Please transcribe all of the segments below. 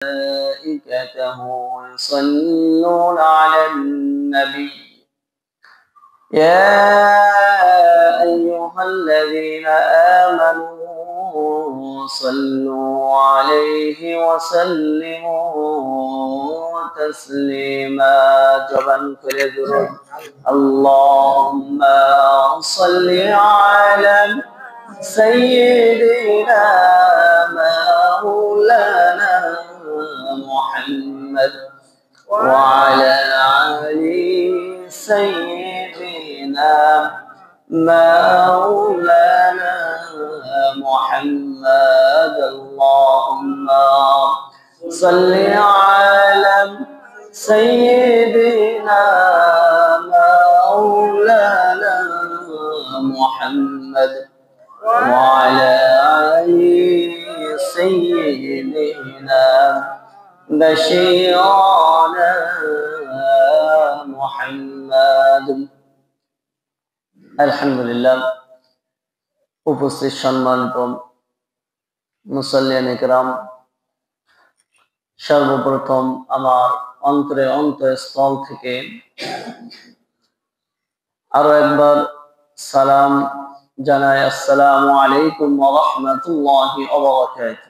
ملائكته يصلون على النبي يا أيها الذين آمنوا صلوا عليه وسلموا تسليما جبن كل اللهم صل على سيدنا مولانا محمد وعلى آل سيدنا مولانا محمد اللهم صل على سيدنا مولانا محمد وعلى آل سيدنا بشيرنا محمد আলহামদুলিল্লাহ। উপস্থিত সম্মানিত মুসল্লিয়ান ইকরাম, সর্বপ্রথম আমার অন্তঃস্থল থেকে আরো একবার সালাম জানাই, আসসালামু আলাইকুম ওয়া রাহমাতুল্লাহি ওয়া বারাকাতুহু।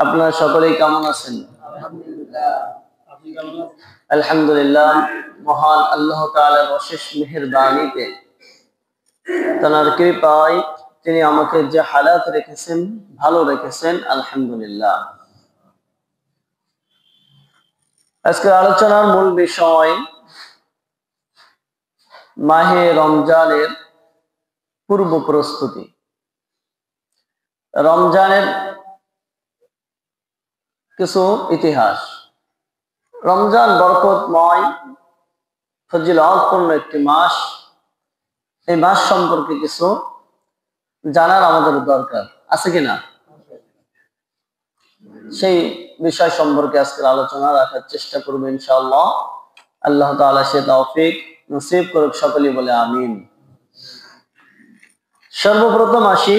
আপনারা সকলেই কেমন আছেন? আলহামদুলিল্লাহ। মহান আল্লাহ তাআলার অশেষ মেহেরবানিতে, তার কৃপায় তিনি আমাকে যে হালাত রেখেছেন, ভালো রেখেছেন, আলহামদুলিল্লাহ। আজকের আলোচনার মূল বিষয় মাহে রমজানের পূর্ব প্রস্তুতি। রমজানের কিছু ইতিহাস। রমজান বরকতময়, ফজিলতপূর্ণ একটি মাস। এই মাস সম্পর্কে কিছু জানার আমাদের দরকার আছে কিনা, সেই বিষয় সম্পর্কে আজকের আলোচনা রাখার চেষ্টা করবো ইনশাআল্লাহ। আল্লাহ তাআলা সে তৌফিক নসিব করুক, সকলেই বলে আমিন। সর্বপ্রথম আসি,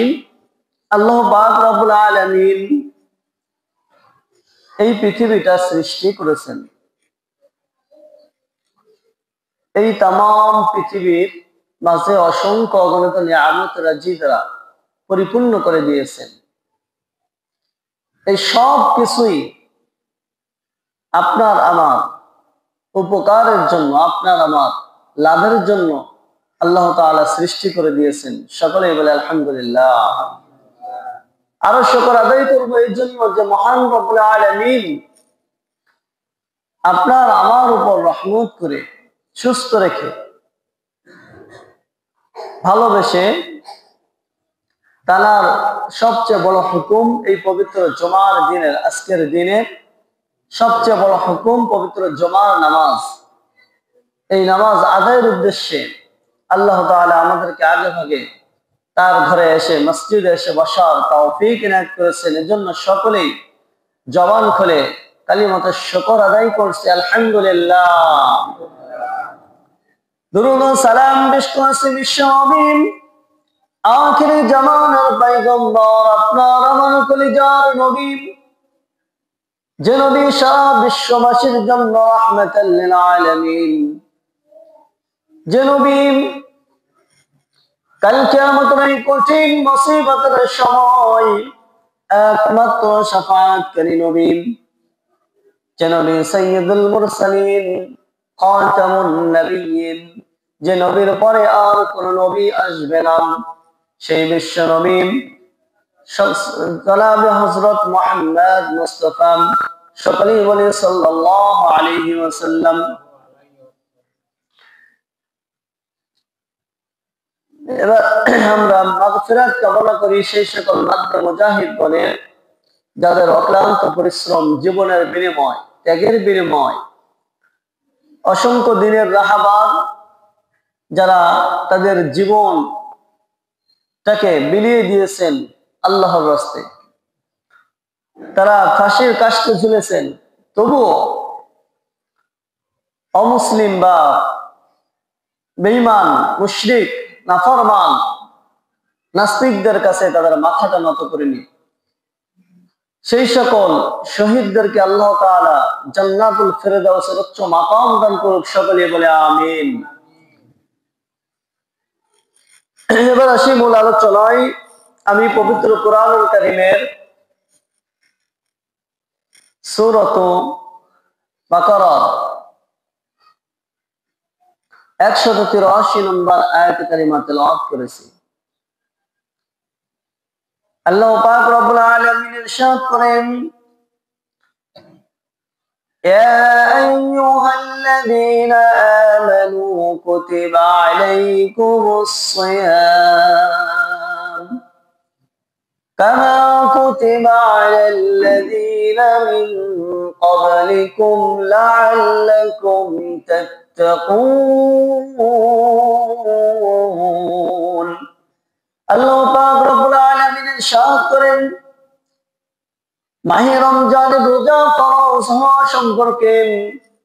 আল্লাহ পাক রব্বুল আলামিন এই পৃথিবীটা সৃষ্টি করেছেন। এই তামাম পৃথিবীর মাঝে অসংখ্য অগণিত নিয়ামত রাজি দ্বারা পরিপূর্ণ করে দিয়েছেন। এই সব কিছুই আপনার আমার উপকারের জন্য, আপনার আমার লাভের জন্য আল্লাহ তাআলা সৃষ্টি করে দিয়েছেন। সকলেই বলে আলহামদুলিল্লাহ। আরো শুকর আদায় করবো এই জন্য যে মহান রব্বুল আলামিন আপনার আমার উপর রহমত করে, সুস্থ রেখে, ভালোবেসে তার সবচেয়ে বড় হুকুম এই পবিত্র জুমার দিনের, আজকের দিনের সবচেয়ে বড় হুকুম পবিত্র জুমার নামাজ। এই নামাজ আদায়ের উদ্দেশ্যে আল্লাহ তাআলা আমাদেরকে আগে ভাগে তার ঘরে এসে, মসজিদে এসে বসার তৌফিক ইনায়াত করেছেন। এজন্য সকলেই জবান খুলে কালিমাতে শুকর আদায় করছে আলহামদুলিল্লাহ। দুরূদ ও সালাম পেশ করছি বিশ্বনবী আখির জামানার পয়গম্বর, আপনার আমার কলিজার নবী, যে নবী সারা বিশ্ববাসীর জন্য রাহমাতাল লিল আলামিন, যে নবী কাল কিয়ামতের এই কঠিন মুসিবতের সময় একমাত্র শাফাআতকারী নবী, যে নবী সাইয়্যিদুল মুরসালিন, খাতামুন নবিয়্যিন, যে নবীর পরে আর কোন নবী আসবে না, সেই বিশ্ব নবী জনাবে হযরত মুহাম্মদ মুস্তাফা, সকলেই বলে সাল্লাল্লাহু আলাইহি ওয়াসাল্লাম। এবার আমরা মাগফিরাত কামনা করি সেই সকল মাদ্দা মুজাহিদ বলে, যাদের অক্লান্ত পরিশ্রম, জীবনের বিনিময়, ত্যাগের বিনিময়, অসংখ্য দিনের রাহাবার, যারা তাদের জীবনটাকে বিলিয়ে দিয়েছেন আল্লাহর রাস্তায়, তারা ফাঁসির কাস্টে ঝুলেছেন, তবুও অমুসলিম বা বেঈমান, মুশরিক, নাফরমান, নাস্তিকদের কাছে তাদের মাথাটা নত করেনি। সেই সকল শহীদদেরকে আল্লাহ তাআলা জান্নাতুল ফিরদাউসের উচ্চ মাকাম দান করুক, সকলে বলে আমিন। এবার আসি মূল আলোচনায়। আমি পবিত্র কোরআনুল কারীমের সূরাত বাকারা 183 নম্বর আয়াত কারিমা তেলাওয়াত করেছি। আল্লাহ পাক রব্বুল আলামিন ইরশাদ করেন, ইয়া আইয়ুহাল্লাযীনা আমানু কুতিবা আলাইকুমুস সিয়াম কামা কুতিবা আলাল্লাযীনা মিন ক্বাবলিকুম লাআল্লাকুম তাত্তাকুন। আল্লাহ পাক রব্বুল আলামিন ইরশাদ করেন, মাহে রমজানের রোজা ফরজ হওয়া সম্পর্কে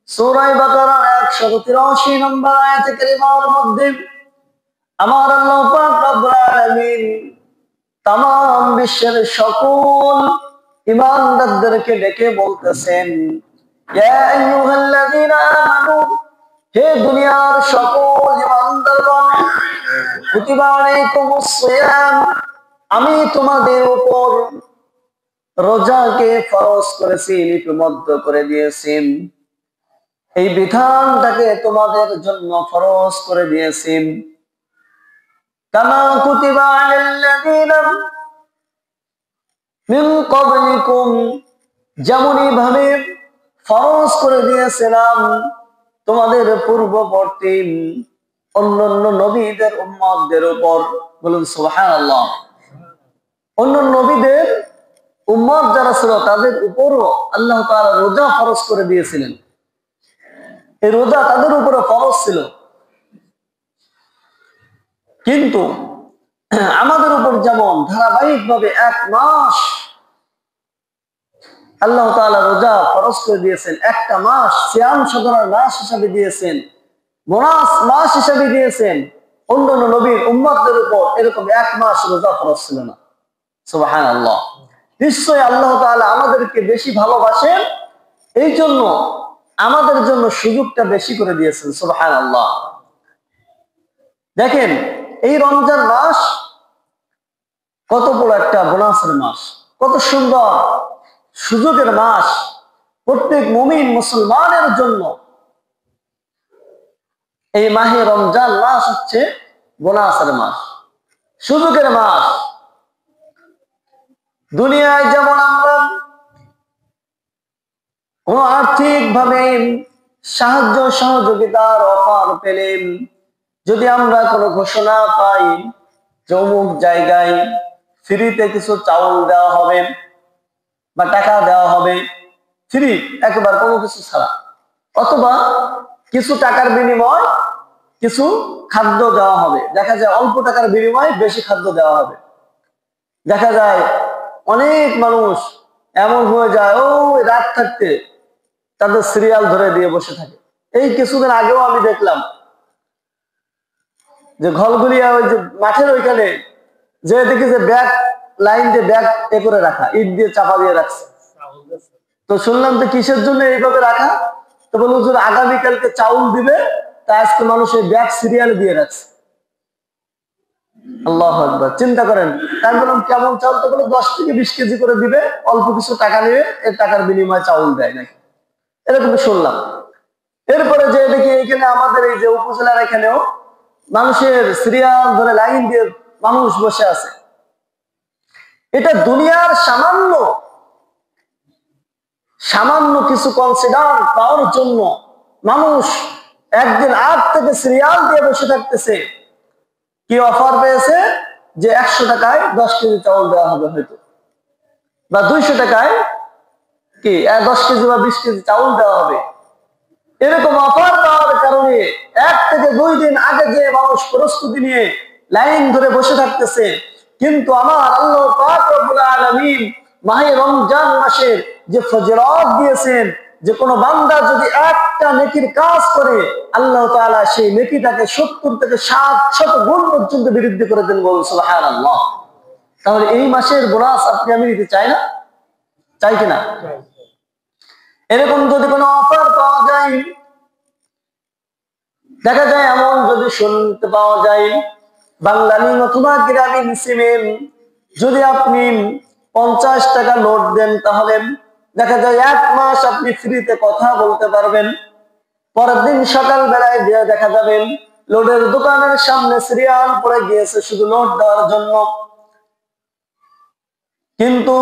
সূরা বাকারার 183 নম্বর আয়াতে কারিমার মধ্যে আমার আল্লাহ পাক রব্বুল আলামিন तमाम বিশ্বের সকল ঈমানদারদেরকে ডেকে বলতেছেন, ইয়া আইয়ুহাল্লাযীনা আমানু, হে দুনিয়ার সকল ঈমানদারগণ, কুতিবা আলাইকুমুস সিয়াম, আমি তোমাদের উপর রোজাকে ফরজ করেছি, লিপিবদ্ধ করে দিয়েছি, এই বিধানটাকে তোমাদের জন্য ফরজ করে দিয়েছি। কামা কুতিবা আলাল্লাযীনা মিন ক্বাবলিকুম, যেমনই ভাবে ফরজ করে দিয়েছিলাম তোমাদের পূর্ববর্তী অন্যান্য নবীদের উম্মতদের উপর। বলুন সুবহানাল্লাহ। অন্য নবীদের উম্মত যারা ছিল তাদের উপরও আল্লাহ তাআলা রোজা ফরজ করে দিয়েছিলেন। এই রোজা তাদের উপরে ফরজ ছিল, কিন্তু আমাদের উপর যেমন ধারাবাহিকভাবে 1 মাস আল্লাহ তাআলা রোজা ফরজ করে দিয়েছেন, একটা মাস সিয়াম সাধনার মাস হিসাবে দিয়েছেন, বোনাস মাস হিসাবে দিয়েছেন, অন্যান্য নবীর উম্মতদের উপর এরকম 1 মাস রোজা ফরজ ছিল না। সুবহানাল্লাহ। নিশ্চয়ই আল্লাহ তাআলা আমাদেরকে বেশি ভালোবাসেন, এই জন্য আমাদের জন্য সুযোগটা বেশি করে দিয়েছেন। সুবহানাল্লাহ। দেখেন, এই রমজান মাস কত বড় একটা বোনাসের মাস, কত সুন্দর সুযোগের মাস। প্রত্যেক মুমিন মুসলমানের জন্য এই মাহে রমজান মাস হচ্ছে বোনাসের মাস, সুযোগের মাস। দুনিয়ায় যেমন আমরা কোন আর্থিক ভাবে সাহায্য সহযোগিতার অফার পেলে, যদি আমরা কোনো ঘোষণা পাই যে অমুক জায়গায় ফ্রিতে কিছু চাউল দেওয়া হবে বা টাকা দেওয়া হবে, ফ্রি একবার কোনো কিছু ছাড়া, অথবা কিছু টাকার বিনিময় কিছু খাদ্য দেওয়া হবে, দেখা যায় অল্প টাকার বিনিময়ে বেশি খাদ্য দেওয়া হবে। দেখা যায় অনেক মানুষ এমন হয়ে যায়, ও রাত থাকতে তাদের সিরিয়াল ধরে দিয়ে বসে থাকে। এই কিছুদিন আগেও আমি দেখলাম যে ঘলগুলিয়া ওই যে মাঠের ওইখানে যে দেখি যে ব্যাগ লাইন দিয়ে ব্যাগ এ করে রাখা, ইট দিয়ে চাপা দিয়ে রাখছে। তো শুনলাম তো কিসের জন্য এইভাবে রাখা, তো বলল হুজুর আগামীকালকে চাউল দিবে, তাই আজকে মানুষ এই ব্যাগ সিরিয়াল দিয়ে রাখছে। আল্লাহু আকবার। চিন্তা করেন। তাই বললাম কেমন চাউল, তো বলে 10 থেকে 20 কেজি করে দিবে, অল্প কিছু টাকা নিয়ে এর টাকার বিনিময়ে চাউল দেয় নাকি, এরকম শুনলাম। এরপরে যে দেখি এখানে আমাদের এই যে উপজেলার এখানেও মানুষের সিরিয়াল ধরে লাইন দিয়ে মানুষ বসে আছে। এটা দুনিয়ার সামান্য কিছু কনসিডার পাওয়ার জন্য মানুষ একদিন 8 থেকে সিরিয়াল দিয়ে বসে থাকতেছে। কি অফার পেয়েছে যে 100 টাকায় 10 কেজি চাউল দেওয়া হবে হয়তো, বা 200 টাকায় কি 10 কেজি বা 20 কেজি চাউল দেওয়া হবে। এরকম অফার পাওয়ার কারণে 1 থেকে 2 দিন আগে যে মানুষ প্রস্তুতি নিয়ে লাইন ধরে বসে থাকতেছে। কিন্তু আমার আল্লাহ পাক রব্বুল আলামিন মাহে রমজান মাসের যে ফজিলত দিয়েছেন, যে কোনো বান্দা যদি একটা নেকির কাজ করে আল্লাহ তাআলা সেই নেকিটাকে 70 থেকে 700 গুণ পর্যন্ত বৃদ্ধি করে দেন। বলুন সুবহানাল্লাহ। তাহলে এই মাসের বোনাস আপনি আমি নিতে চাই না? চাই কিনা? এরকম যদি কোনো অফার পাওয়া যায়, দেখা যায় এমন যদি শুনতে পাওয়া যায় বাংলালিং অথবা গ্রামীণ সিমে যদি আপনি 50 টাকা লোড দেন, তাহলে দেখা যায় 1 মাস আপনি ফ্রিতে কথা বলতে পারবেন। পরের দিন সকাল বেলায় দিয়ে দেখা যাবেন লোডের দোকানের সামনে সিরিয়াল পড়ে গিয়েছে শুধু লোড দেওয়ার জন্য। কিন্তু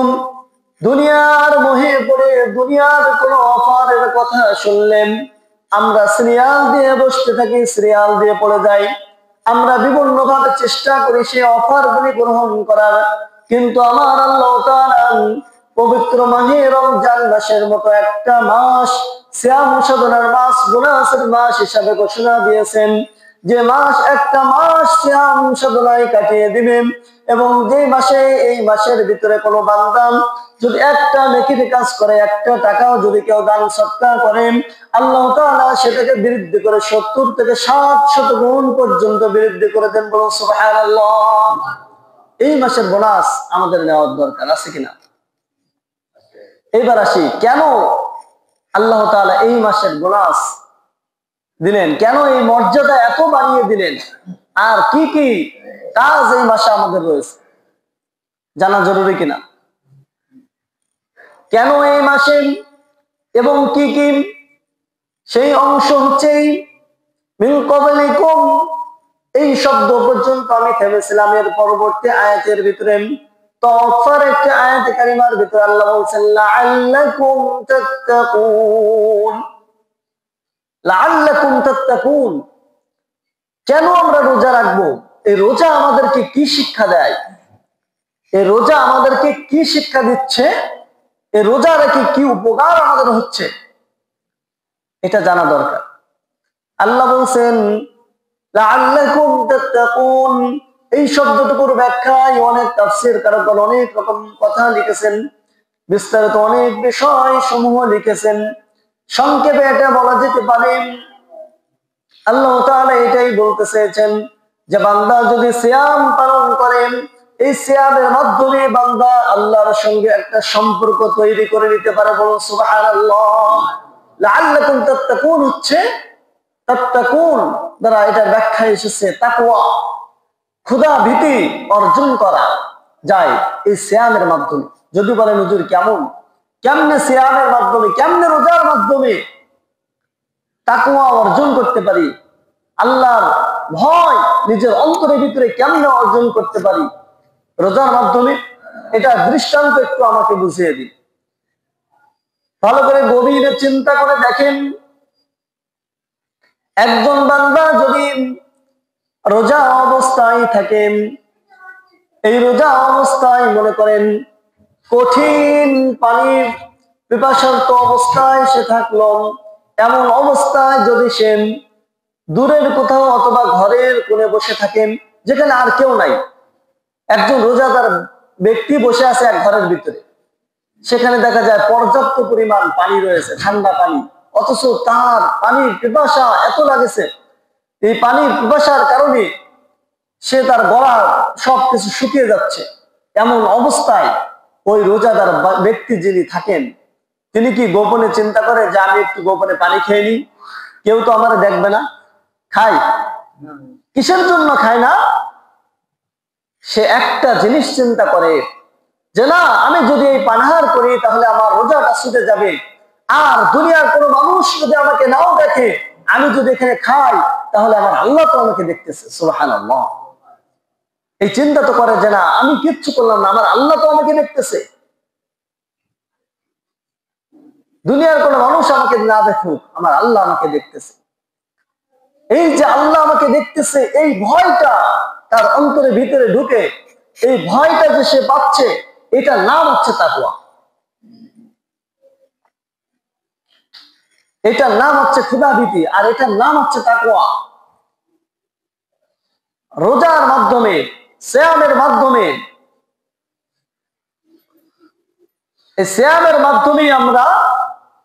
দুনিয়ার মোহে পড়ে দুনিয়ার কোনো অফারের কথা শুনলেন আমরা সিরিয়াল দিয়ে বসতে থাকি, সিরিয়াল দিয়ে পড়ে যাই। আমরা বিভিন্ন ভাবে চেষ্টা করি সেই অফার গুলি গ্রহণ করার, কিন্তু আমার আল্লাহ তাআলা পবিত্র মাহে রমজান মাসের মতো একটা মাস সিয়াম সাধনার মাস, গুনাহের মাস হিসাবে ঘোষণা দিয়েছেন যে মাস একটা মাস সিয়াম সাধনায় কাটিয়ে দিবেন। এবং যে মাসে এই মাসের ভিতরে কোনো বান্দা যদি একটা নেকির কাজ করে, একটা টাকাও যদি কেউ দান সদকা করেন, আল্লাহ তাআলা সেটাকে বৃদ্ধি করে 70 থেকে 700 গুণ পর্যন্ত বৃদ্ধি করে দেন। বলুন সুবহানাল্লাহ। এই মাসের বোনাস আমাদের নেওয়ার দরকার আছে কিনা? এবার আসি, কেন আল্লাহ তাআলা এই মাসের বোনাস দিলেন, কেন এই মর্যাদা এত বাড়িয়ে দিলেন, আর কি কি কাজ এই মাসে আমাদের রয়েছে জানা জরুরি কিনা? কেন এই মাসে এবং কি কি, সেই অংশ হচ্ছে মিন ক্বাবলিকুম, এই শব্দ পর্যন্ত আমি থেমেছিলাম। এর পরবর্তী আয়াতের ভিতরে তাওফার একটা আয়াতে কারিমার ভিতরে আল্লাহ বলছেন লাআল্লাকুম তাত্তাকুন। লাআল্লাকুম তাত্তাকুন, কেন আমরা রোজা রাখবো? এই রোজা আমাদেরকে কি শিক্ষা দেয়? এই রোজা আমাদেরকে কি শিক্ষা দিচ্ছে? এই রোজা রেখে কি উপকার আমাদের হচ্ছে, এটা জানা দরকার। আল্লাহ বলছেন লাআল্লাকুম তাত্তাকুন, এই শব্দটুকুর ব্যাখ্যায় অনেক তাফসীর কারকগণ অনেক রকম কথা লিখেছেন, বিস্তারিত অনেক বিষয় সমূহ লিখেছেন। সংক্ষেপে এটা বলা যেতে পারে আল্লাহ তাআলা এটাই বলতে চেয়েছেন যে বান্দা যদি সিয়াম পালন করেন, এই সিয়ামের মাধ্যমে বান্দা আল্লাহর সঙ্গে একটা সম্পর্ক তৈরি করে নিতে পারে। বলুন সুবহানাল্লাহ। লাআল্লাকুম তাত্তাকুন হচ্ছে, তাত্তাকুন দ্বারা এটা ব্যাখ্যা এসেছে তাকওয়া, খোদা ভীতি অর্জন করা যায় এই সিয়ামের মাধ্যমে। যদি বলেন হুজুর কেমনে সিয়ামের মাধ্যমে, কেমনে রোজার মাধ্যমে তাকওয়া অর্জন করতে পারি, আল্লাহর ভয় নিজের অন্তরের ভিতরে কেমনে অর্জন করতে পারি রোজার মাধ্যমে, এটা দৃষ্টান্ত একটু আমাকে বুঝিয়ে দিন। ভালো করে গভীরে চিন্তা করে দেখেন, একজন বান্দা যদি রোজা অবস্থায় থাকেন, এই রোজা অবস্থায় মনে করেন কঠিন পানির পিপাসার্ত অবস্থায় সে থাকলো, এমন অবস্থায় যদি সে দূরের কোথাও অথবা ঘরের কোণে বসে থাকেন যেখানে আর কেউ নাই, একজন রোজাদার ব্যক্তি বসে আছে এক ঘরের ভিতরে, সেখানে দেখা যায় পর্যাপ্ত পরিমাণ পানি রয়েছে, ঠান্ডা পানি, অথচ তার পানির পিপাসা এত লাগেছে, এই পানির পিপাসার কারণে সে তার গলা সবকিছু শুকিয়ে যাচ্ছে। এমন অবস্থায় ওই রোজাদার ব্যক্তি যিনি থাকেন তিনি কি গোপনে চিন্তা করে যে আমি একটু গোপনে পানি খেয়ে নিই, কেউ তো আমার দেখবে না? খাই, কিসের জন্য খায় না? সে একটা জিনিস চিন্তা করে যে না, আমি যদি এই পানাহার করি তাহলে আমার রোজাটা ছুটে যাবে, আর দুনিয়ার কোনো মানুষ যদি আমাকে নাও দেখে, আমি যদি এখানে খাই তাহলে আমার আল্লাহ তো আমাকে দেখতেছে। সুবহানাল্লাহ। এই চিন্তা তো করে যে না, আমি কিচ্ছু করলাম না, আমার আল্লাহ তো আমাকে দেখতেছে, দুনিয়ার কোনো মানুষ আমাকে না দেখুক, আমার আল্লাহ আমাকে দেখতেছে। এই যে আল্লাহ আমাকে দেখতেছে, এই ভয়টা তার অন্তরের ভিতরে ঢুকে, এই ভয়টা যে সে পাচ্ছে, এটার নাম হচ্ছে তাকওয়া, এটার নাম হচ্ছে ক্ষুধাভীতি, আর এটার নাম হচ্ছে তাকওয়া। রোজার মাধ্যমে, সিয়ামের মাধ্যমে, এই সিয়ামের মাধ্যমে আমরা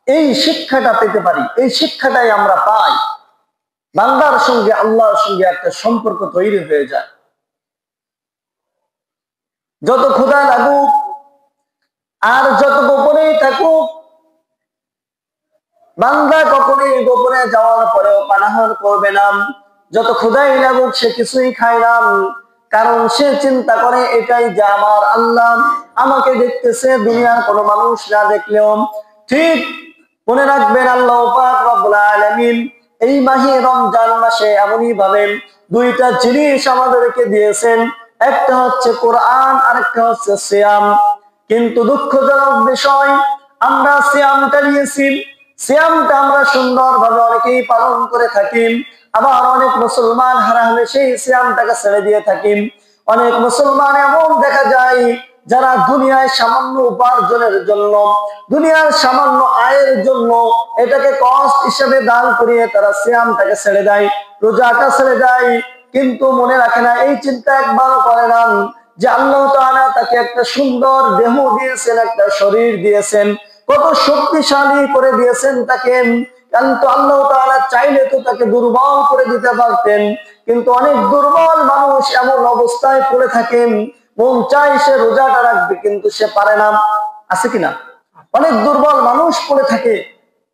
এই শিক্ষাটা পেতে পারি, এই শিক্ষাটাই আমরা পাই। বান্দার সঙ্গে আল্লাহর সঙ্গে একটা সম্পর্ক তৈরি হয়ে যায়। যত ক্ষুধা লাগুক, আর যত গোপনেই থাকুক, বান্দা কখনোই গোপনে যাওয়ার পরেও পানাহার করবে না। যত ক্ষুধাই লাগুক সে কিছুই খায় না, কারণ সে চিন্তা করে এটাই যে আমার আল্লাহ আমাকে দেখতেছে, দুনিয়ার কোনো মানুষ না দেখলেও। ঠিক মনে রাখবেন, আল্লাহ পাক রব্বুল আলামিন এই মাহে রমজান মাসে এমনই ভাবে দুইটা জিনিস আমাদেরকে দিয়েছেন, একটা হচ্ছে কোরআন আর একটা হচ্ছে সিয়াম। কিন্তু দুঃখজনক বিষয়, আমরা সিয়ামটা নিয়েছি, সিয়ামটা আমরা সুন্দরভাবে অনেকেই পালন করে থাকি, আবার অনেক মুসলমান হারা হলে সেই সিয়ামটাকে ছেড়ে দিয়ে থাকি। অনেক মুসলমান এমন দেখা যায় যারা দুনিয়ায় সামান্য উপার্জনের জন্য, দুনিয়ার সামান্য আয়ের জন্য এটাকে কষ্ট হিসেবে দান করিয়ে তারা সিয়ামটাকে ছেড়ে দেয়, রোজাটা ছেড়ে দেয়, কিন্তু মনে রাখে না, এই চিন্তা একবারও করে না যে আল্লাহ তাআলা তাকে একটা সুন্দর দেহ দিয়েছেন, একটা শরীর দিয়েছেন, কত শক্তিশালী করে দিয়েছেন তাকে। কিন্তু আল্লাহ তাআলা চাইলে তো তাকে দুর্বল করে দিতে পারতেন, কিন্তু অনেক দুর্বল মানুষ এমন অবস্থায় পড়ে থাকেন, মন চাই সে রোজাটা রাখবে কিন্তু সে পারে না, আছে কিনা? অনেক দুর্বল মানুষ পড়ে থাকে,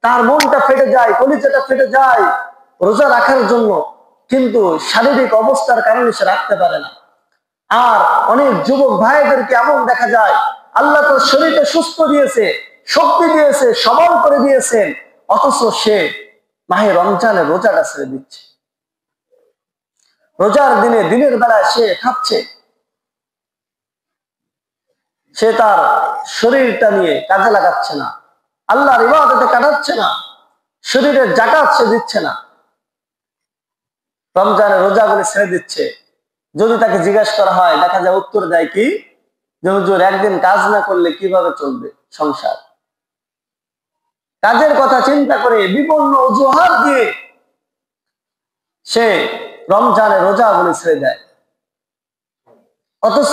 তার মনটা ফেটে যায়, কলিজাটা ফেটে যায় রোজা রাখার জন্য, কিন্তু শারীরিক অবস্থার কারণে সে রাখতে পারে না। আর অনেক যুবক ভাইদেরকে এমন দেখা যায়, আল্লাহ তার শরীরকে সুস্থ দিয়েছে, শক্তি দিয়েছে, সবল করে দিয়েছেন, অথচ সে মাহে রমজানে রোজাটা ছেড়ে দিচ্ছে। রোজার দিনে দিনের বেলায় সে খাচ্ছে, সে তার শরীরটা নিয়ে কাজে লাগাচ্ছে না, আল্লাহর ইবাদতে কাটাচ্ছে না, শরীরের জাকাত সে দিচ্ছে না, রমজানের রোজাগুলি ছেড়ে দিচ্ছে। যদি তাকে জিজ্ঞাসা করা হয়, দেখা যায় উত্তর দেয় কি, যে হুজুর একদিন কাজ না করলে কিভাবে চলবে সংসার। কাজের কথা চিন্তা করে বিভিন্ন অজুহাত দিয়ে সে রমজানের রোজাগুলি ছেড়ে দেয়, অথচ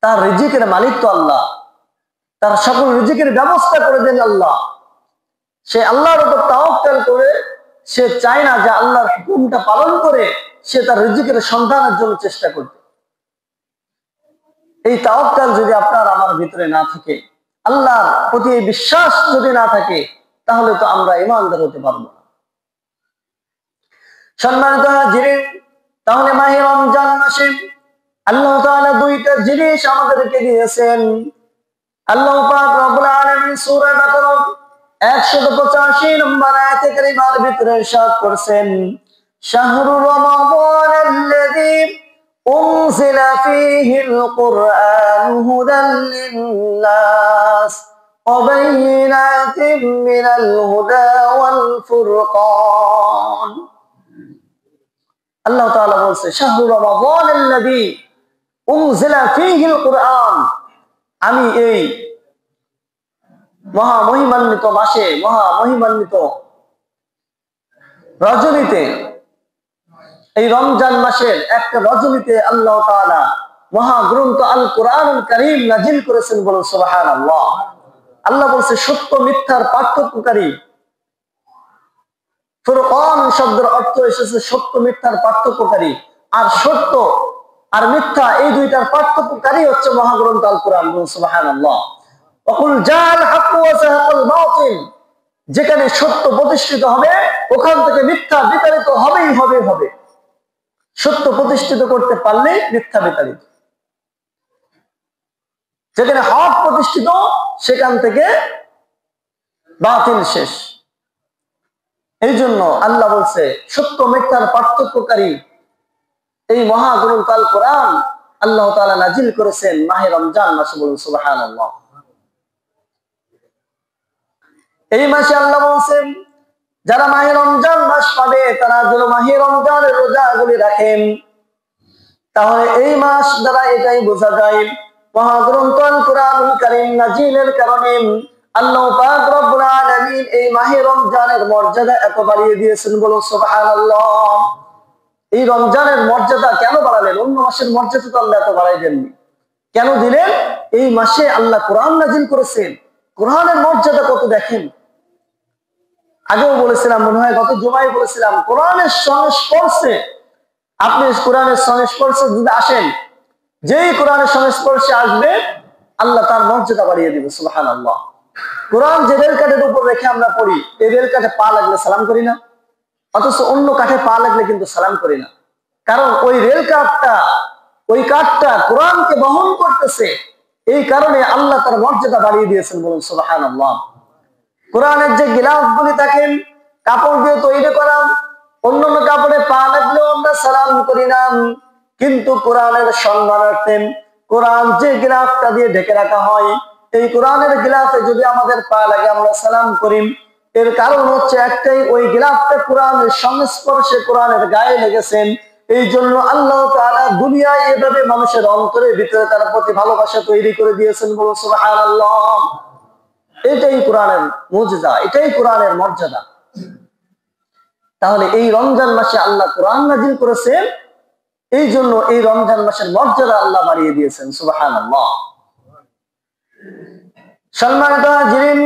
তার রিজিকের মালিক তো আল্লাহ, তার সকল রিজিকের ব্যবস্থা করে দেন আল্লাহ। সে আল্লাহর উপর তাওয়াক্কুল করে সে চায় না যে আল্লাহর হুকুমটা পালন করে সে তার রিজিকের সন্ধানের জন্য চেষ্টা করবে। এই তাওয়াক্কুল যদি আপনার আমার ভিতরে না থাকে, আল্লাহর প্রতি এই বিশ্বাস যদি না থাকে, তাহলে তো আমরা ঈমানদার হতে পারবো না। সম্মানিত হাজিরিন, তাহলে মাহে রমজান মাসে আল্লাহ তাআলা দুইটা জিনিস আমাদেরকে দিয়েছেন। আল্লাহ পাক রব্বুল আলামিন সূরা বাকারা 185 নম্বর আয়াতে কারিমার ভিতরে ইরশাদ করেছেন, শাহরুর রমাদানাল্লাযী উনজিলা ফীহিল কুরআনু হুদাল লিন-নাস ওয়া বায়িনাতিন মিনাল হুদা ওয়াল ফুরকান। আল্লাহ তাআলা বলছে, শাহরুর রমাদানাল্লাযী উনজিলা ফীহিল কুরআন, আমি এই মহামহিমান্বিত মাসে, মহামহিমান্বিত রজনীতে, এই রমজান মাসের একটা রজনীতে আল্লাহ তাআলা মহাগ্রন্থ আল কোরআনুল কারীম নাজিল করেছেন, বলুন সুবহানাল্লাহ। আল্লাহ বলছে সত্য মিথ্যার পার্থক্যকারী। ফুরকান শব্দের অর্থ এসেছে সত্য মিথ্যার পার্থক্যকারী, আর সত্য আর মিথ্যা এই দুইটার পার্থক্যকারী হচ্ছে মহাগ্রন্থ আল কোরআন, বলুন সুবহানাল্লাহ। ওয়াকুল জাল হক ওয়া যাহাকাল বাতিল, যেখানে সত্য প্রতিষ্ঠিত হবে ওখান থেকে মিথ্যা বিতাড়িত হবেই হবে। সত্য প্রতিষ্ঠিত করতে পারলে মিথ্যা বিতাড়িত, যেখানে হক প্রতিষ্ঠিত সেখান থেকে বাতিল শেষ। এই জন্য আল্লাহ বলছে সত্য মিথ্যার পার্থক্যকারী এই মহাগ্রন্থ আল কোরআন আল্লাহ তাআলা নাজিল করেছেন মাহে রমজান মাসে, বলুন সুবহানাল্লাহ। এই মাসে আল্লাহ বলছেন যারা মাহে রমজান মাস পাবে তারা যেন মাহে রমজানের রোজাগুলি রাখেন। তাহলে এই মাস দ্বারা এটাই বোঝা যায় মহাগ্রন্থ আল কোরআনুল কারীম নাজিলের কারণে আল্লাহ পাক রব্বুল আলামিন এই মাহে রমজানের মর্যাদা এত বাড়িয়ে দিয়েছেন, বলুন সুবহানাল্লাহ। এই রমজানের মর্যাদা কেন বাড়ালেন? অন্য মাসের মর্যাদা তো আল্লাহ এত বাড়াই দেননি, কেন দিলেন? এই মাসে আল্লাহ কোরআন নাজিল করেছেন, কোরআনের মর্যাদা কত দেখেন। আগেও বলেছিলাম, মনে হয় গত জুমায় বলেছিলাম, কোরআনের সংস্পর্শে, আপনি কোরআনের সংস্পর্শে যদি আসেন, যেই কোরআনের সংস্পর্শে আসবে আল্লাহ তার মর্যাদা বাড়িয়ে দিবে সুবহানাল্লাহ। কোরআন যে রেল কাঠের উপর রেখে আমরা পড়ি, এই রেল কাঠে পা লাগলে সালাম করি না, অথচ অন্য কাঠে পা লাগলে কিন্তু সালাম করি না। কারণ ওই রেল কাঠটা, ওই কাঠটা কোরআনকে বহন করতেছে, এই কারণে আল্লাহ তার মর্যাদা বাড়িয়ে দিয়েছেন, বলুন সুবহানাল্লাহ। কোরআনের যে গিলাফগুলি থাকেন কাপড় দিয়ে তৈরি করা, অন্যান্য কাপড়ে পা লাগলেও আমরা সালাম করি না, কিন্তু কোরআনের সম্মানার্থে কোরআন যে গিলাফটা দিয়ে ঢেকে রাখা হয়, এই কোরআনের গিলাফে যদি আমাদের পা লাগে আমরা সালাম করি। এর কারণ হচ্ছে একটাই, ওই গিলাফটা কোরআনের সংস্পর্শে কোরআনের গায়ে লেগেছেন। এই জন্য আল্লাহ তাআলা দুনিয়ায় এভাবে মানুষের অন্তরের ভিতরে তার প্রতি ভালোবাসা তৈরি করে দিয়েছেন, বলুন সুবহানাল্লাহ। এটাই কোরআনের মুজিজা, এটাই কোরআনের মর্যাদা। তাহলে এই রমজান মাসে আল্লাহ কোরআন নাযিল করেছেন, এই জন্য এই রমজান মাসের মর্যাদা আল্লাহ বাড়িয়ে দিয়েছেন, সুবহানাল্লাহ। সম্মানিত হাজিরিন,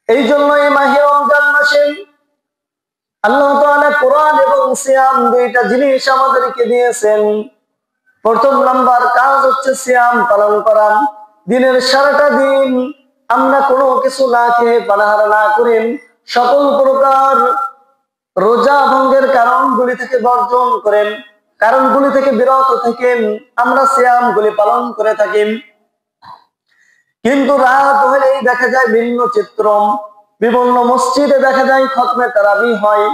এই জন্য এই মাহে রমজান মাসে আল্লাহ তাআলা কোরআন এবং সিয়াম দুইটা জিনিস আমাদেরকে দিয়েছেন। প্রথম নাম্বার কাজ হচ্ছে সিয়াম পালন করা। দিনের সারাটা দিন আমরা কোনো কিছু না খেয়ে পানাহার না করে সকল প্রকার রোজা ভঙ্গের কারণগুলি থেকে বর্জন করেন, কারণগুলি থেকে বিরত থাকেন, আমরা সিয়ামগুলি পালন করে থাকি। কিন্তু রাত হলেই দেখা যায় ভিন্ন চিত্র। বিভিন্ন মসজিদে দেখা যায় খতমে তারাবি হয়।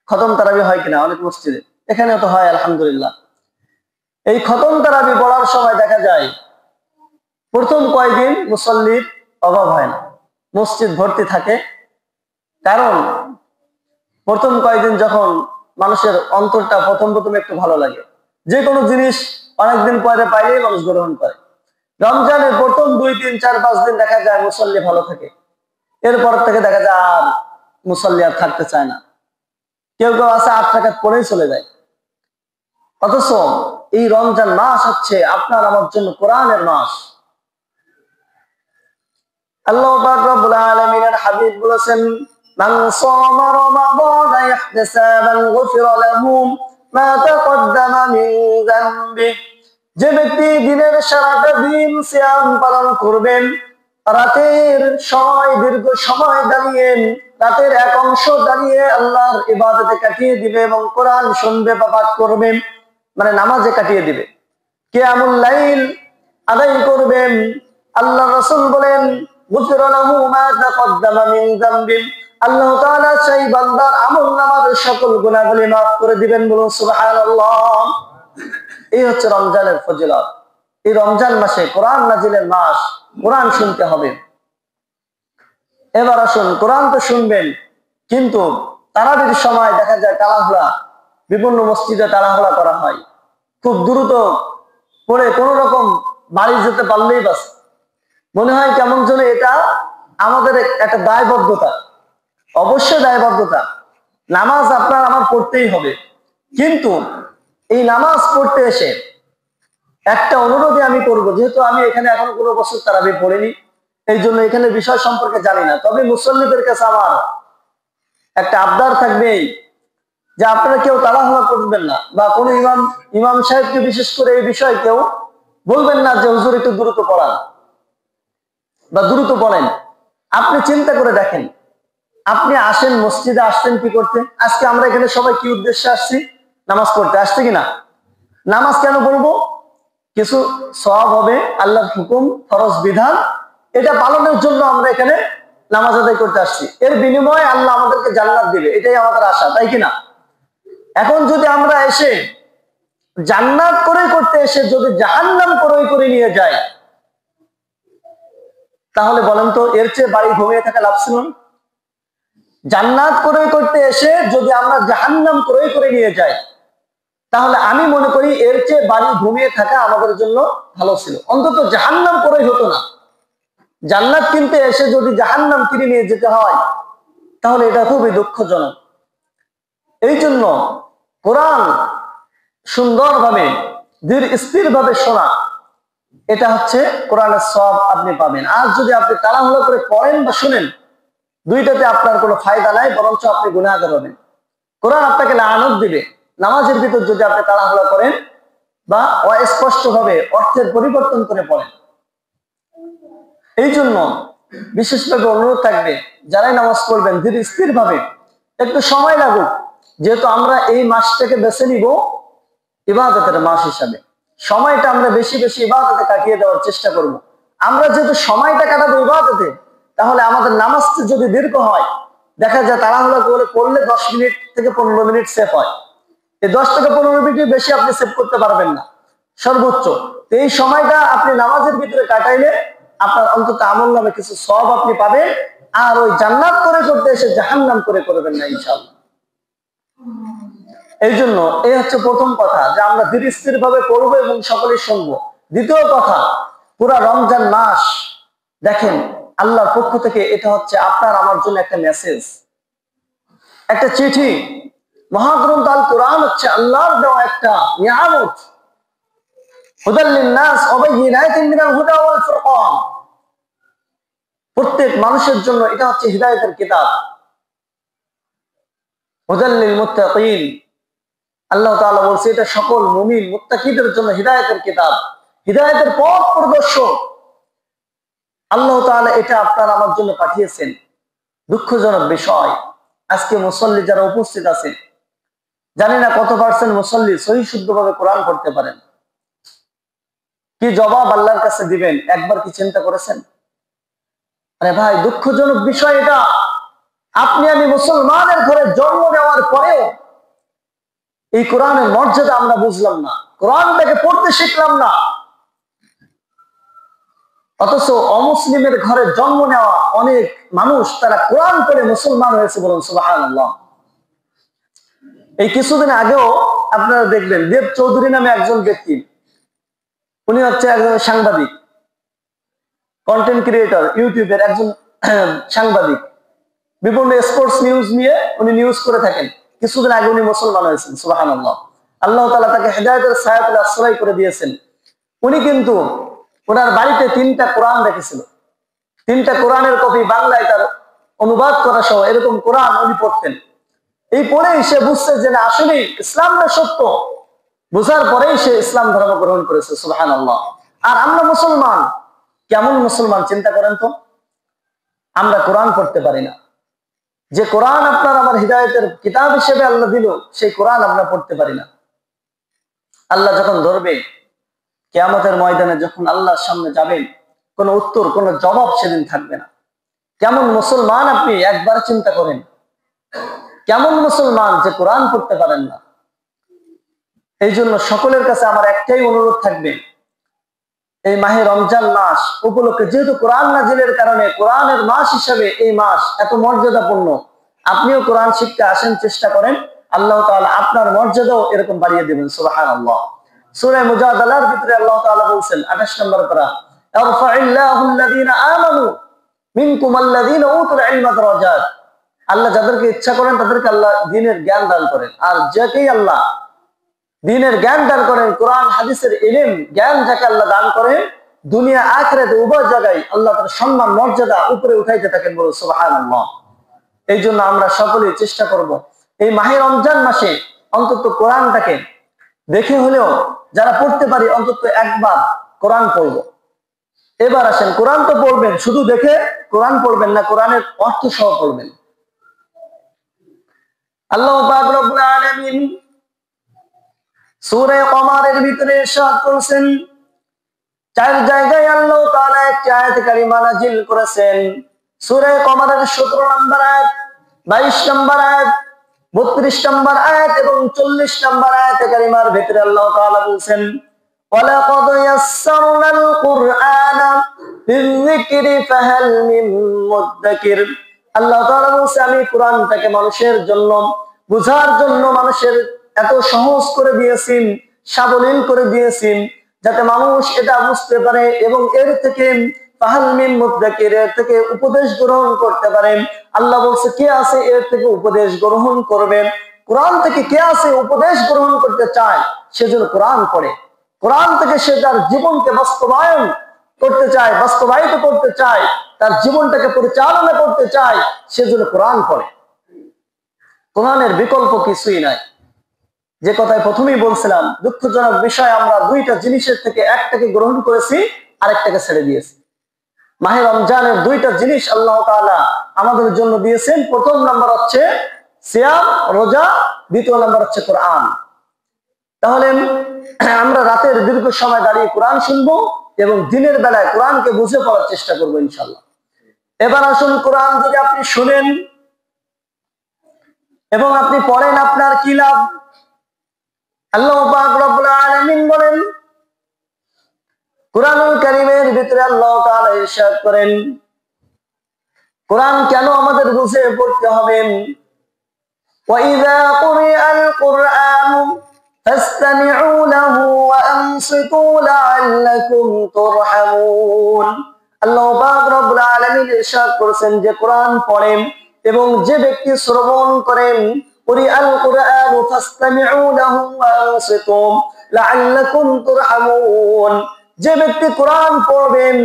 খতম তারাবি হয় কিনা অনেক মসজিদে, এখানেও তো হয় আলহামদুলিল্লাহ। এই খতম তারাবি পড়ার সময় দেখা যায় প্রথম কয়েকদিন মুসল্লির অভাব হয় না, মসজিদ ভর্তি থাকে। কারণ প্রথম কয়েকদিন যখন মানুষের অন্তরটা প্রথম একটু ভালো লাগে, যে কোনো জিনিস অনেকদিন পরে পাইলেই মানুষ গ্রহণ করে। রমজানের প্রথম 2, 3, 4, 5 দিন দেখা যায় মুসল্লি ভালো থাকে, এরপর থেকে দেখা যায় আর মুসল্লি আর থাকতে চায় না। কেউ কেউ আছে 8 রাকাত পড়েই চলে যায়। অথচ এই রমজান মাস হচ্ছে আপনার আমার জন্য কোরআনের মাস। আল্লাহ পাক রব্বুল আলামিনের হাবিব বলেছেন, মান সামা রমাদানা ইহতিসাবান গুফিরা লাহু মা তাকদ্দামা মিন যামবিহি। যে ব্যক্তি দিনের সারাটা দিন সিয়াম পালন করবেন, রাতের সময় দীর্ঘ সময় দাঁড়িয়ে, রাতের এক অংশ দাঁড়িয়ে আল্লাহর ইবাদতে কাটিয়ে দিবে এবং কোরআন শুনবে বা পাঠ করবে, মানে নামাজে কাটিয়ে দিবে, কিয়ামুল লাইল আদায় করবেন, আল্লাহ রাসূল বলেন গুফিরা লাহু মা তাকদ্দামা মিন যামবিহি, আল্লাহ তাআলা সেই বান্দার আমলনামার সকল গুনাহগুলি মাফ করে দিবেন, বলুন সুবহানাল্লাহ। এই হচ্ছে রমজানের ফজিলত। এই রমজান মাসে কোরআন নাজিলের মাস, কোরআন শুনতে হবে। এবার আসুন, কোরআন তো শুনবেন, কিন্তু তারাবির সময় দেখা যায় তাড়াহুড়া, বিভিন্ন মসজিদে তাড়াহুড়া করা হয়, খুব দ্রুত পড়ে কোন রকম বাড়ি যেতে পারলেই বাস। মনে হয় কেমন যেন এটা আমাদের একটা দায়বদ্ধতা। অবশ্যই দায়বদ্ধতা, নামাজ আপনার আমার পড়তেই হবে। কিন্তু এই নামাজ পড়তে এসে একটা অনুরোধই আমি করব, যেহেতু আমি এখানে এখন কোনো বছর তারাবি পড়িনি, এই জন্য এখানে বিষয় সম্পর্কে জানি না। তবে মুসল্লিদের কাছে আমার একটা আবদার থাকবে যে আপনারা কেউ তাড়াহুড়া করবেন না, বা কোনো ইমাম সাহেবকে বিশেষ করে এই বিষয়ে কেউ বলবেন না যে হুজুর একটু দ্রুত পড়ান বা দ্রুত পড়েন। আপনি চিন্তা করে দেখেন, আপনি আসেন মসজিদে, আসছেন কি করতে? আজকে আমরা এখানে সবাই কি উদ্দেশ্যে আসছি? নামাজ পড়তে আসছে কিনা? নামাজ কেন বলবো? কিছু সওয়াব হবে, আল্লাহর হুকুম ফরজ বিধান, এটা পালনের জন্য আমরা এখানে নামাজ আদায় করতে আসছি। এর বিনিময়ে আল্লাহ আমাদেরকে জান্নাত দিবে, এটাই আমাদের আশা, তাই কিনা? এখন যদি আমরা এসে জান্নাত করতে এসে যদি জাহান্নাম করে নিয়ে যাই, তাহলে বলেন তো এর চেয়ে বাড়ি ঘুমিয়ে থাকা লাভ ছিল না? জান্নাত করতে এসে যদি আমরা জাহান্নাম করে নিয়ে যাই, তাহলে আমি মনে করি এর চেয়ে বাড়ি ঘুমিয়ে থাকা আমাদের জন্য ভালো ছিল। অন্তত জাহান্নাম হতো না। জান্নাত কিনতে এসে যদি জাহান্নাম কিনে নিয়ে যেতে হয়, তাহলে এটা খুবই দুঃখজনক। এই জন্য কোরআন সুন্দরভাবে স্থির ভাবে শোনা, এটা হচ্ছে কোরআনের সওয়াব আপনি পাবেন। আর যদি আপনি তাড়াহুড়ো করে পড়েন বা শুনেন, দুইটাতে আপনার কোনো ফায়দা নাই, বরঞ্চ আপনি গুনাহগার হবেন। কোরআন আপনাকে লাআনত দিবে। নামাজের ভিতর যদি আপনি তাড়াহুড়া করেন বা অস্পষ্ট ভাবে অর্থের পরিবর্তন করে পড়েন, এই জন্য বিশেষভাবে অনুরোধ থাকবে, যারাই নামাজ পড়বেন ধীরে স্থির ভাবে, একটু সময় লাগুক, যেহেতু আমরা এই মাসটাকে বেছে নিব ইবাদতের মাস হিসাবে, সময়টা আমরা বেশি বেশি ইবাদতে কাটিয়ে দেওয়ার চেষ্টা করব। আমরা যেহেতু সময়টা কাটাবো ইবাদতে, তাহলে আমাদের নামাজটা যদি দীর্ঘ হয়, দেখা যায় তাড়াহুড়া করে পড়লে 10 মিনিট থেকে 15 মিনিট সেভ হয়। এই 10 থেকে 15 মিনিটের বেশি আপনি সেভ করতে পারবেন না সর্বোচ্চ। এই সময়টা আপনি নামাজের ভিতরে কাটাইলে আপনার অন্তত আমল নামে কিছু সওয়াব আপনি পাবেন, আর ওই জান্নাত করে করতে এসে জাহান্নাম করে করবেন না ইনশাআল্লাহ। এই জন্য এই হচ্ছে প্রথম কথা, যে আমরা ধীরে স্থির ভাবে পড়বো এবং সকলেই শুনবো। দ্বিতীয় কথা, পুরা রমজান মাস দেখেন আল্লাহর পক্ষ থেকে এটা হচ্ছে আপনার আমার জন্য একটা মেসেজ, একটা চিঠি। মহাগ্রন্থ আল কোরআন হচ্ছে আল্লাহর দেওয়া একটা নিয়ামত। হুদাল লিন্নাস ওয়া বাইয়িনাতিন মিনাল হুদা ওয়াল ফুরকান। প্রত্যেক মানুষের জন্য এটা হচ্ছে হিদায়াতের কিতাব। হুদাল লিল মুত্তাকিন, আল্লাহ তাআলা বলছে এটা সকল মুমিন মুত্তাকিদের জন্য হিদায়াতের কিতাব, হিদায়াতের পথ প্রদর্শক। আল্লাহ তাআলা এটা আপনার আমার জন্য পাঠিয়েছেন। দুঃখজনক বিষয়, আজকে মুসল্লি যারা উপস্থিত আছে, জানি না কত পার্সেন্ট মুসল্লি সহিহ শুদ্ধভাবে কোরআন পড়তে পারেন। কি জবাব আল্লাহর কাছে দিবেন একবার কি চিন্তা করেছেন? আরে ভাই, দুঃখজনক বিষয় এটা। আপনি আমি মুসলমানের ঘরে জন্ম নেওয়ার পরেও এই কোরআনের মর্যাদা আমরা বুঝলাম না, কোরআনটাকে পড়তে শিখলাম না। অথচ অমুসলিমের ঘরে জন্ম নেওয়া অনেক মানুষ তারা কোরআন পড়ে মুসলমান হয়েছে, বলুন সুবহানাল্লাহ। এই কিছুদিন আগেও আপনারা দেখবেন দেব চৌধুরী নামে একজন ব্যক্তি, উনি হচ্ছে একজন সাংবাদিক, কন্টেন্ট ক্রিয়েটর, ইউটিউবের একজন সাংবাদিক, বিভিন্ন স্পোর্টস নিউজ নিয়ে উনি নিউজ করে থাকেন। কিছুদিন আগে উনি মুসলমান হয়েছেন, সুবহানাল্লাহ। আল্লাহ তাআলা তাকে হেদায়েতের ছায়াতলে আশ্রয় করে দিয়েছেন। উনি কিন্তু ওনার বাড়িতে 3টা কোরআন রেখেছিল, 3টা কোরআনের কপি বাংলায় তার অনুবাদ করা সহ এরকম কোরআন উনি পড়তেন। এই পড়েই সে বুঝছে যে না, আসলে ইসলামটা সত্য। বুঝার পরেই সে ইসলাম ধর্ম গ্রহণ করেছে, সুবহানাল্লাহ। আর আমরা মুসলমান, কেমন মুসলমান চিন্তা করেন তো। আমরা কোরআন পড়তে পারি না। যে কোরআন আপনার আমার হিদায়াতের কিতাব হিসেবে আল্লাহ দিল, সেই কোরআন আমরা পড়তে পারি না। আল্লাহ যখন ধরবে কিয়ামতের ময়দানে, যখন আল্লাহর সামনে যাবেন, কোনো উত্তর কোনো জবাব সেদিন থাকবে না। কেমন মুসলমান আপনি একবার চিন্তা করেন, কেমন মুসলমান যে কোরআন পড়তে পারেন না। এই জন্য সকলের কাছে আমার একটাই অনুরোধ থাকবে, এই মাহে রমজান মাস উপলক্ষে, যেহেতু কোরআন নাজিলের কারণে কোরআনের মাস হিসাবে এই মাস এত মর্যাদাপূর্ণ, আপনিও কোরআন শিখতে আসেন, চেষ্টা করেন। আল্লাহ তাআলা আপনার মর্যাদাও এরকম বাড়িয়ে দিবেন, সুবহানাল্লাহ। সূরা মুজাদালার ভিতরে আল্লাহ তাআলা বলছেন 28 নম্বর পারা, ইয়ারফা'িল্লাহুল্লাযীনা আমানু মিনকুম আল্লাযীনা উতুল ইলমা দারাজাত। আল্লাহ যাদেরকে ইচ্ছা করেন তাদেরকে আল্লাহ দ্বীনের জ্ঞান দান করেন, আর যাকেই আল্লাহ দ্বীনের জ্ঞান দান করেন, কোরআন হাদিসের ইলম জ্ঞান যাকে আল্লাহ দান করেন, দুনিয়া আখিরাতে উভয় জায়গায় আল্লাহ তার সম্মান মর্যাদা উপরে উঠাইতে থাকেন, বলো সুবহানাল্লাহ। এই জন্য আমরা সকলেই চেষ্টা করব এই মাহে রমজান মাসে অন্তত কোরআনটাকে দেখে হলেও যারা পড়তে পারি অন্তত একবার কোরআন পড়ব। এবার আসেন, কোরআন তো পড়বেন, শুধু দেখে কোরআন পড়বেন না, কোরআনের অর্থ সহ পড়বেন। আল্লাহ পাক রব্বুল আলামিন সূরা কমারের ভিতরে ইরশাদ করেছেন, 4 জায়গায় আল্লাহ তাআলা একটি আয়াত কারিমা নাযিল করেছেন। সূরা কমারের 17 নম্বর আয়াত, 22 নম্বর আয়াত, 32 নম্বর আয়াত এবং 40 নম্বর আয়াতে কারিমার ভিতরে আল্লাহ তাআলা বলেন, ওয়ালাকাদ ইয়াসসারনাল কুরআনা লিযিকরি ফাহাল মিন মুদ্দাকির। আল্লাহ তাআলা বলেন, আমি কোরআনটাকে মানুষের জন্য বুঝার জন্য মানুষের এত সহজ করে দিয়েছি, সাবলীল করে দিয়েছি, যাতে মানুষ এটা বুঝতে পারে এবং এর থেকে ফাহাল মিন মুদ্দাকির, এর থেকে উপদেশ গ্রহণ করতে পারেন। আল্লাহ বলছে, কে আছে এর থেকে উপদেশ গ্রহণ করবেন? কোরআন থেকে কে আছে উপদেশ গ্রহণ করতে চায়, সেজন্য কোরআন পড়ে। কোরআন থেকে সে তার জীবনকে বাস্তবায়ন করতে চায়, বাস্তবায়িত করতে চায়, তার জীবনটাকে পরিচালনা করতে চায়, সেজন্য কোরআন পড়ে। কোরআনের বিকল্প কিছুই নাই। যে কথায় প্রথমেই বলছিলাম, দুঃখজনক বিষয়, আমরা 2টা জিনিসের থেকে একটাকে গ্রহণ করেছি, আরেকটাকে ছেড়ে দিয়েছি। মাহে রমজানের দুইটা জিনিস আল্লাহ তাআলা আমাদের জন্য দিয়েছেন। প্রথম নাম্বার হচ্ছে সিয়াম, রোজা, দ্বিতীয় নাম্বার হচ্ছে কোরআন। তাহলে আমরা রাতের দীর্ঘ সময় দাঁড়িয়ে কোরআন শুনবো এবং দিনের বেলায় কোরআনকে বুঝে পড়ার চেষ্টা করবো ইনশাআল্লাহ। এবার আসুন, কোরআন যদি আপনি শুনেন এবং আপনি পড়েন, আপনার কি লাভ? আল্লাহ পাক রব্বুল আলামিন বলেন কুরআনুল কারীমের ভিতরে, আল্লাহ তাআলা ইরশাদ করেন, কোরআন কেন আমাদের বুঝে পড়তে হবে? وَإِذَا قُرِئَ الْقُرْآنُ فَاسْتَمِعُوا لَهُ وَأَنصِتُوا لَعَلَّكُمْ تُرْحَمُونَ। আল্লাহ পাক রব্বুল আলামিন ইরশাদ করেছেন যে কোরআন পড়েন এবং যে ব্যক্তি শ্রবণ করেন, কুরিআল কুরআনু ফাসতামিউ লাহু ওয়া আনসিতু লাআল্লাকুম তুরহামুন, যে ব্যক্তি কোরআন পড়বেন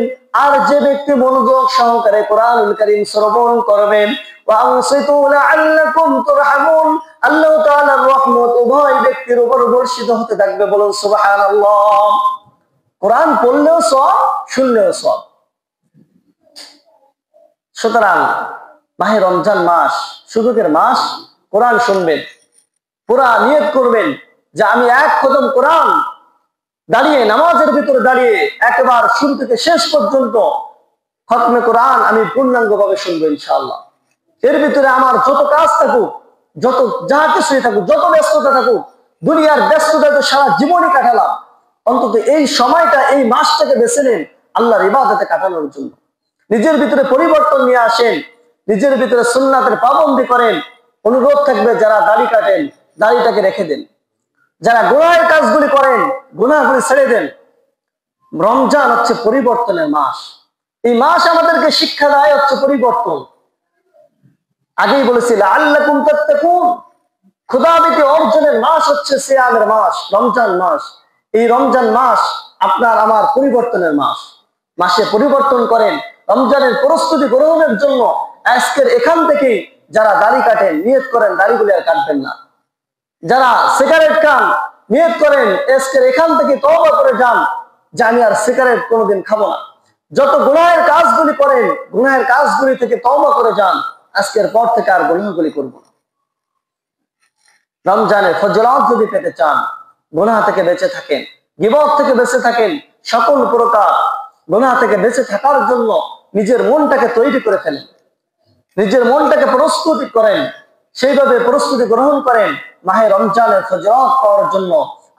আর যে ব্যক্তি মনোযোগ সহকারে কোরআনুল কারীম শ্রবণ করবেন, ওয়া আনসিতু লাআল্লাকুম তুরহামুন, আল্লাহ তাআলার রহমত উভয় ব্যক্তির উপর বর্ষিত হতে থাকবে। বলুন সুবহানাল্লাহ। কোরআন পড়লেও সওয়াব, শুনলেও সওয়াব। সুতরাং মাহে রমজান মাস সুযোগের মাস, কোরআন শুনবেন, পুরা নিয়ত করবেন যে আমি এক খতম কোরআন দাঁড়িয়ে নামাজের ভিতরে দাঁড়িয়ে একবার শুরু থেকে শেষ পর্যন্ত খতমে কোরআন আমি পূর্ণাঙ্গভাবে শুনবো ইনশাআল্লাহ। এর ভিতরে আমার যত কাজ থাকুক, যত যা কিছুই থাকুক, যত ব্যস্ততা থাকুক, দুনিয়ার ব্যস্ততা তো সারা জীবনই কাটালাম, অন্তত এই সময়টা, এই মাসটাকে বেছে নেন আল্লাহর ইবাদতে কাটানোর জন্য। নিজের ভিতরে পরিবর্তন নিয়ে আসেন, নিজের ভিতরে সুন্নাতের পাবন্দি করেন। অনুরোধ থাকবে, যারা দাড়ি কাটেন দাড়িটাকে রেখে দেন, যারা গুনাহের কাজগুলি করেন গুনাহগুলি ছেড়ে দেন। রমজান হচ্ছে পরিবর্তনের মাস। এই মাস আমাদেরকে শিক্ষা দেয় হচ্ছে পরিবর্তন। আগেই বলেছি লাআল্লাকুম তাত্তাকুন, খোদাভীতি অর্জনের মাস হচ্ছে সিয়ামের মাস, রমজান মাস। এই রমজান মাস আপনার আমার পরিবর্তনের মাস। মাসে পরিবর্তন করেন, রমজানের প্রস্তুতি গ্রহণের জন্য আজকের এখান থেকে যারা দাড়ি কাটেন নিয়ত করেন দাড়িগুলি আর কাটবেন না। যারা সিগারেট খান নিয়ত করেন আজকের এখান থেকে তওবা করে যান যে আমি আর সিগারেট কোনোদিন খাবো না। যত গুনাহের কাজগুলি করেন গুনাহের কাজগুলি থেকে তওবা করে যান, আজকের পর থেকে আর গুনাহগুলি করব না। রমজানের ফজিলত যদি পেতে চান, গুনাহ থেকে বেঁচে থাকেন, গীবত থেকে বেঁচে থাকেন, সকল প্রকার গুনাহ থেকে বেঁচে থাকার জন্য নিজের মনটাকে তৈরি করে ফেলেন, নিজের মনটাকে প্রস্তুতি করেন, সেইভাবে প্রস্তুতি গ্রহণ করেন মাহে রমজানের ফজিলত পাওয়ার জন্য।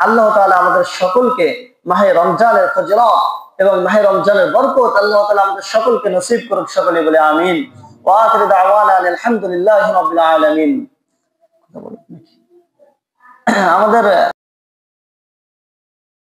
আল্লাহ তাআলা আমাদের সকলকে মাহে রমজানের ফজিলত এবং মাহে রমজানের বরকত আল্লাহ তাআলা আমাদের সকলকে নসিব করুক। সকলে বলে আমিন। ওয়া আখিরু দাওয়ানা আলহামদুলিল্লাহি রাব্বিল আলামিন। আমাদের